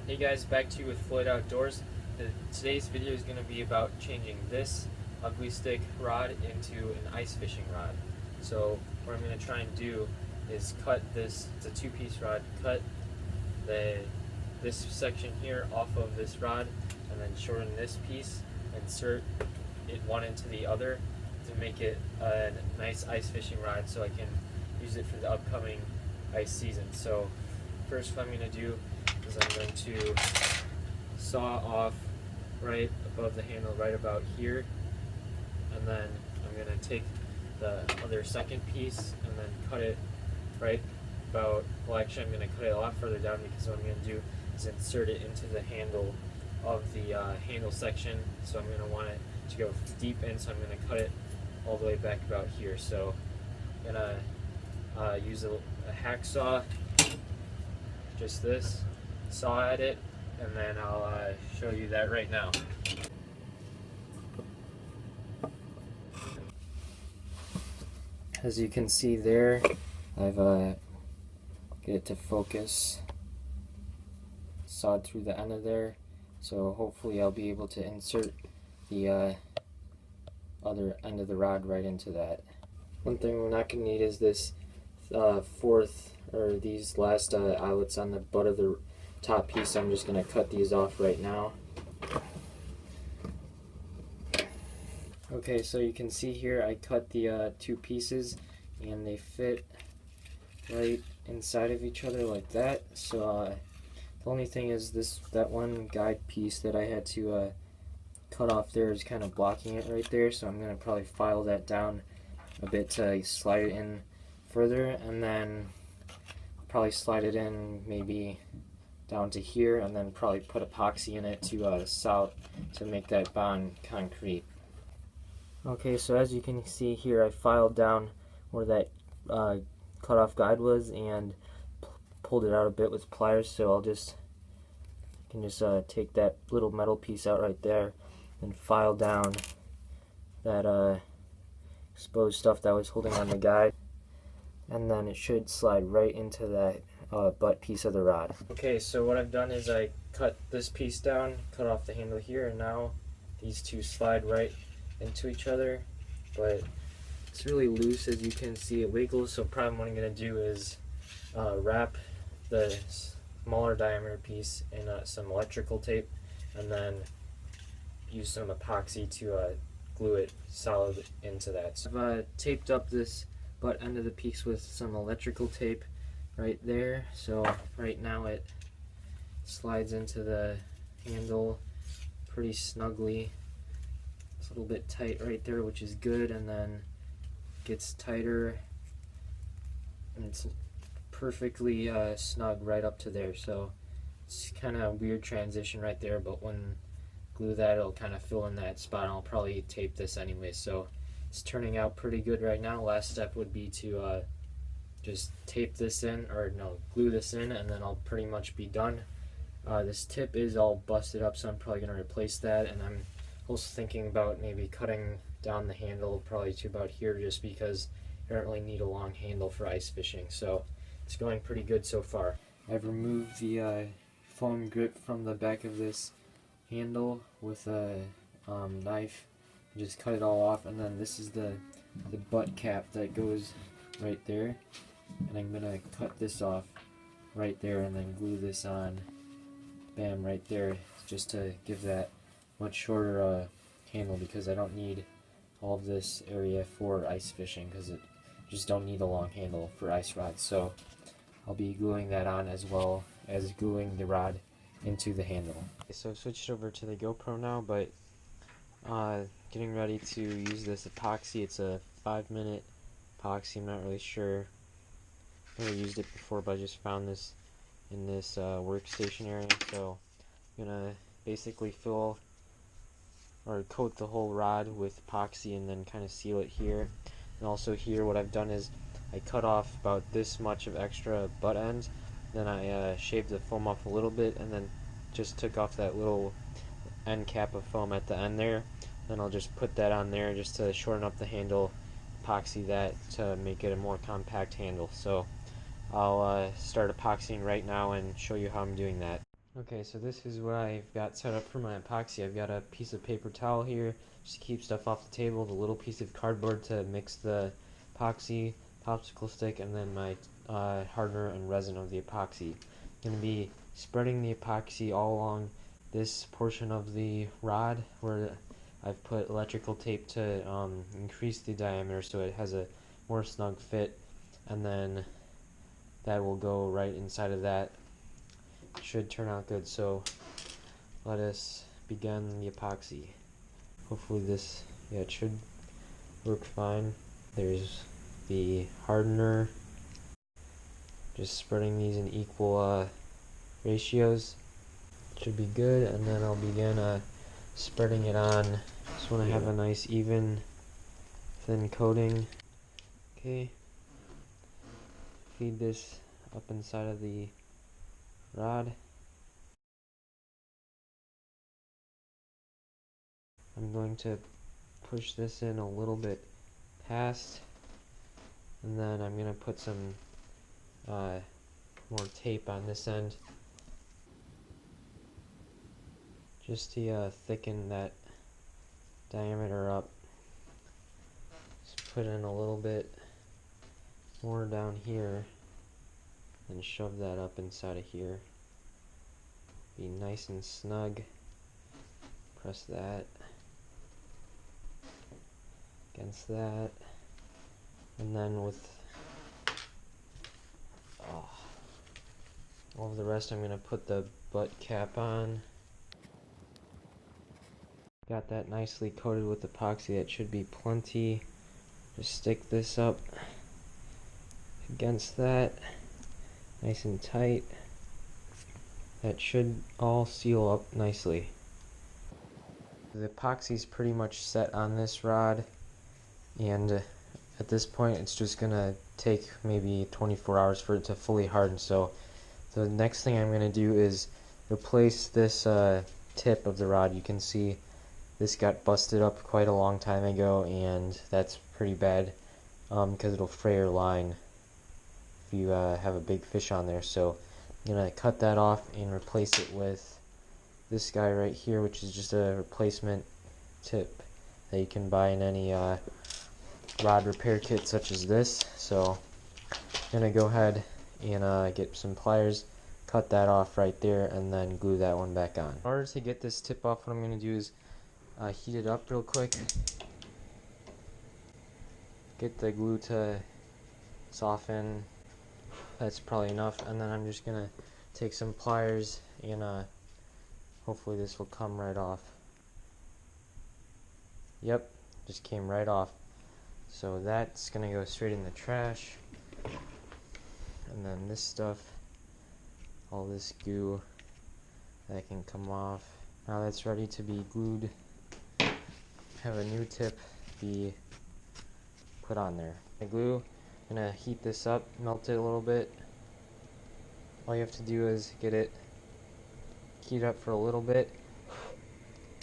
Hey guys, back to you with Floyd Outdoors. Today's video is going to be about changing this ugly stick rod into an ice fishing rod. So what I'm going to try and do is cut this, it's a two-piece rod, cut this section here off of this rod and then shorten this piece, insert it one into the other to make it a nice ice fishing rod so I can use it for the upcoming ice season. So first what I'm going to do is I'm going to saw off right above the handle right about here, and then I'm going to take the other second piece and then cut it right about, well actually I'm going to cut it a lot further down because what I'm going to do is insert it into the handle of the handle section, so I'm going to want it to go deep in, so I'm going to cut it all the way back about here. So I'm going to use a hacksaw, just this, saw at it, and then I'll show you that right now. As you can see there, I've get it to focus, sawed through the end of there, so hopefully I'll be able to insert the other end of the rod right into that. One thing we're not going to need is this these last eyelets on the butt of the top piece. So I'm just going to cut these off right now. Okay, so you can see here I cut the two pieces and they fit right inside of each other like that. So the only thing is that one guide piece that I had to cut off there is kind of blocking it right there, so I'm going to probably file that down a bit to slide it in further, and then probably slide it in maybe down to here, and then probably put epoxy in it to make that bond concrete. Okay, so as you can see here, I filed down where that cut off guide was and pulled it out a bit with pliers, so I'll just take that little metal piece out right there and file down that exposed stuff that was holding on the guide, and then it should slide right into that butt piece of the rod. Okay, so what I've done is I cut this piece down, cut off the handle here, and now these two slide right into each other, but it's really loose. As you can see, it wiggles, so probably what I'm going to do is wrap the smaller diameter piece in some electrical tape, and then use some epoxy to glue it solid into that. So I've taped up this butt end of the piece with some electrical tape right there, so right now it slides into the handle pretty snugly. It's a little bit tight right there, which is good, and then gets tighter, and it's perfectly snug right up to there. So it's kind of a weird transition right there, but when glue that, it'll kind of fill in that spot, and I'll probably tape this anyway. So it's turning out pretty good right now. Last step would be to just tape this in, or no, glue this in, and then I'll pretty much be done. This tip is all busted up, so I'm probably going to replace that, and I'm also thinking about maybe cutting down the handle probably to about here, just because you don't really need a long handle for ice fishing. So it's going pretty good so far. I've removed the foam grip from the back of this handle with a knife, just cut it all off, and then this is the butt cap that goes right there, and I'm gonna cut this off right there and then glue this on, bam, right there, just to give that much shorter handle, because I don't need all of this area for ice fishing, because it just don't need a long handle for ice rods. So I'll be gluing that on as well as gluing the rod into the handle. So I've switched over to the GoPro now, but getting ready to use this epoxy. It's a 5-minute epoxy. I'm not really sure. I've never used it before, but I just found this in this workstation area. So I'm gonna basically fill or coat the whole rod with epoxy and then kind of seal it here. And also here, what I've done is I cut off about this much of extra butt ends. Then I shaved the foam off a little bit, and then just took off that little end cap of foam at the end there. Then I'll just put that on there just to shorten up the handle, epoxy that to make it a more compact handle. So I'll start epoxying right now and show you how I'm doing that. Okay, so this is what I've got set up for my epoxy. I've got a piece of paper towel here just to keep stuff off the table, the little piece of cardboard to mix the epoxy, popsicle stick, and then my hardener and resin of the epoxy. I'm going to be spreading the epoxy all along this portion of the rod where I've put electrical tape to increase the diameter so it has a more snug fit, and then that will go right inside of that. Should turn out good. So let us begin the epoxy. Hopefully this, yeah, it should work fine. There's the hardener, just spreading these in equal ratios. Should be good, and then I'll begin spreading it on. Just want to have a nice even thin coating. Okay, feed this up inside of the rod. I'm going to push this in a little bit past, and then I'm going to put some more tape on this end just to thicken that diameter up. Just put in a little bit more down here and shove that up inside of here. Be nice and snug. Press that against that, and then with all of the rest, I'm going to put the butt cap on. Got that nicely coated with epoxy. That should be plenty. Just stick this up against that, nice and tight. That should all seal up nicely. The epoxy is pretty much set on this rod, and at this point it's just gonna take maybe 24 hours for it to fully harden. So the next thing I'm gonna do is replace this tip of the rod. You can see this got busted up quite a long time ago, and that's pretty bad because it'll fray your line if you have a big fish on there. So I'm gonna cut that off and replace it with this guy right here, which is just a replacement tip that you can buy in any rod repair kit such as this. So I'm gonna go ahead and get some pliers, cut that off right there, and then glue that one back on. In order to get this tip off, what I'm gonna do is heat it up real quick, get the glue to soften. That's probably enough, and then I'm just gonna take some pliers and hopefully this will come right off. Yep, just came right off. So that's gonna go straight in the trash. And then this stuff, all this goo, that can come off. Now that's ready to be glued. Have a new tip be put on there. The glue, I'm gonna heat this up, melt it a little bit. All you have to do is get it heat up for a little bit,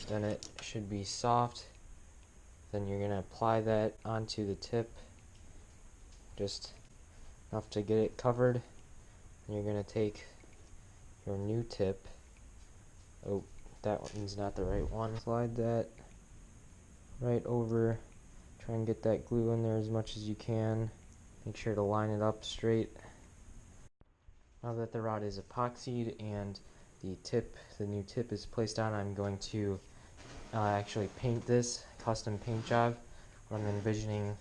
then it should be soft. Then you're gonna apply that onto the tip, just enough to get it covered. And you're gonna take your new tip. Oh, that one's not the right one. Slide that right over. Try and get that glue in there as much as you can. Make sure to line it up straight. Now that the rod is epoxied and the new tip is placed on, I'm going to actually paint this custom paint job. What I'm envisioning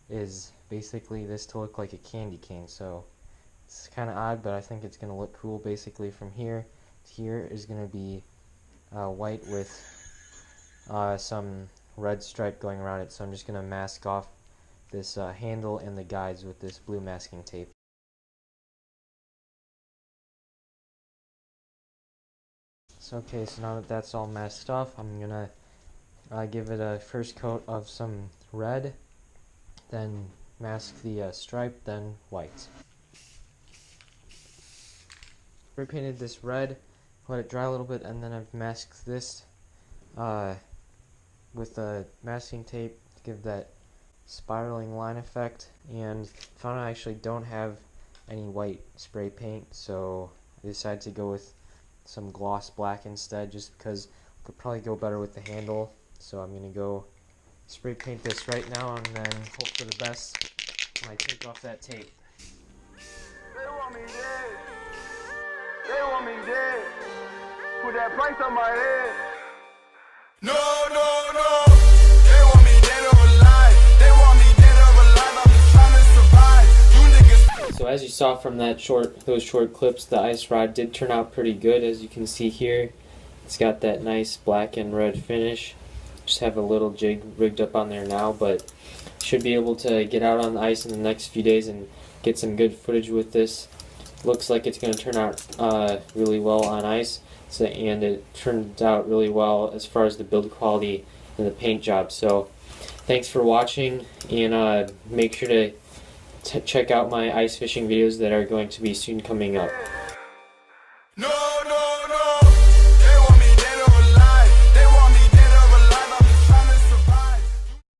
is basically this to look like a candy cane. So it's kind of odd, but I think it's going to look cool. Basically from here to here is going to be white with some red stripe going around it. So I'm just going to mask off this handle and the guides with this blue masking tape. So okay, so now that that's all masked off, I'm gonna give it a first coat of some red, then mask the stripe, then white. I painted this red, let it dry a little bit, and then I've masked this with the masking tape to give that spiraling line effect. And found I actually don't have any white spray paint, so I decided to go with some gloss black instead, just because it could probably go better with the handle. So I'm going to go spray paint this right now and then hope for the best when I take off that tape. They want me dead. They want me dead. Put that price on my head. No, no, no. They want me dead or alive. They want me dead or alive. I'm just trying to survive. You niggas. So as you saw from those short clips, the ice rod did turn out pretty good. As you can see here, it's got that nice black and red finish. Just have a little jig rigged up on there now, but should be able to get out on the ice in the next few days and get some good footage with this. Looks like it's going to turn out really well on ice, and it turned out really well as far as the build quality and the paint job. So thanks for watching, and make sure to check out my ice fishing videos that are going to be soon coming up.